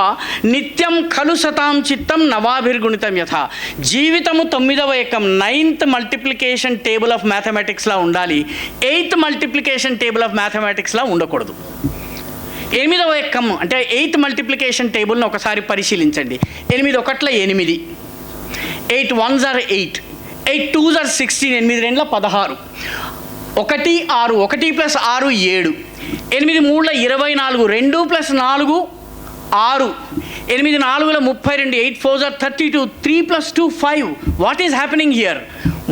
A: నిత్యం ఖలు సతాం చిత్తం నవాభిర్గుణితం యథా. జీవితము 9వ ఎక్కం, 9th మల్టిప్లికేషన్ టేబుల్ ఆఫ్ మ్యాథమెటిక్స్లా ఉండాలి, 8th మల్టిప్లికేషన్ టేబుల్ ఆఫ్ మ్యాథమెటిక్స్లా ఉండకూడదు. 8వ ఎక్కం అంటే 8th మల్టిప్లికేషన్ టేబుల్ని ఒకసారి పరిశీలించండి. 8 1 8, 8 1 8, 8 2 16, 8 2 16, 1 6, 1 + 6 7, 8 3 24, 2 + 4 6, 8 4 32, 8 4 32, 3 + 2 5. What is happening here?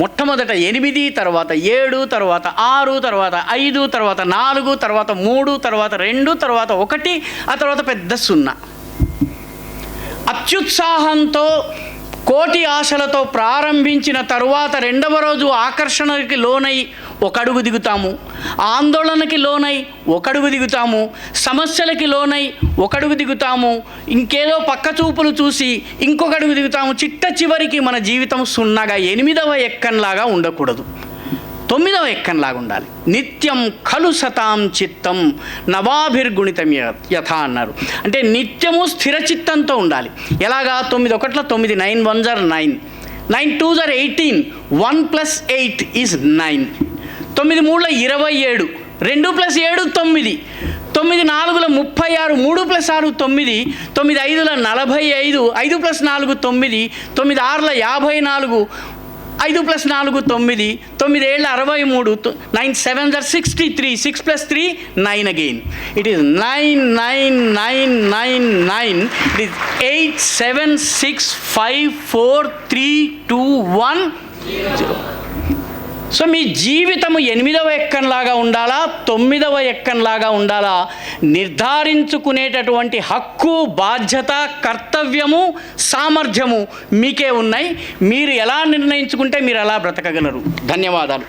A: మొట్టమొదట 8, తర్వాత 7, తర్వాత 6, తర్వాత 5, తర్వాత 4, తర్వాత 3, తర్వాత 2, తర్వాత 1, ఆ తర్వాత పెద్ద 0. అత్యుత్సాహంతో కోటి ఆశలతో ప్రారంభించిన తరువాత 2వ రోజు ఆకర్షణకి లోనై 1 అడుగు దిగుతాము, ఆందోళనకి లోనై 1 అడుగు దిగుతాము, సమస్యలకి లోనై 1 అడుగు దిగుతాము, ఇంకేదో పక్క చూపులు చూసి 1 అడుగు దిగుతాము. చివరికి మన జీవితం 0గా 8వ ఎక్కంలాగా ఉండకూడదు, 9వ ఎక్కంలాగా ఉండాలి. నిత్యం ఖలు సతాం చిత్తం నవాభిర్గుణితం యథా అన్నారు. అంటే నిత్యము స్థిర చిత్తంతో ఉండాలి. ఎలాగా? 9 1 9, 9 1 9, 9 2 18, 1 + 8 is 9, 9 3 27, 2 + 7 9, 9 4 36, 3 + 6 9, 9 5 45, 5 + 4 9, 9 6 54, 5 + 4 9, 9 7 63, 9 7 63, 6 + 3 9 again. It is 9 9 9 9 9. It is 8 7 6 5 4 3 2 1 0. So మీ జీవితము 8వ ఎక్కంలాగా ఉండాలా, 9వ ఎక్కంలాగా ఉండాలా నిర్ధారించుకునేటటువంటి హక్కు, బాధ్యత, కర్తవ్యము, సామర్థ్యము మీకే ఉన్నాయి. మీరు ఎలా నిర్ణయించుకుంటే మీరు అలా బ్రతకగలరు. ధన్యవాదాలు.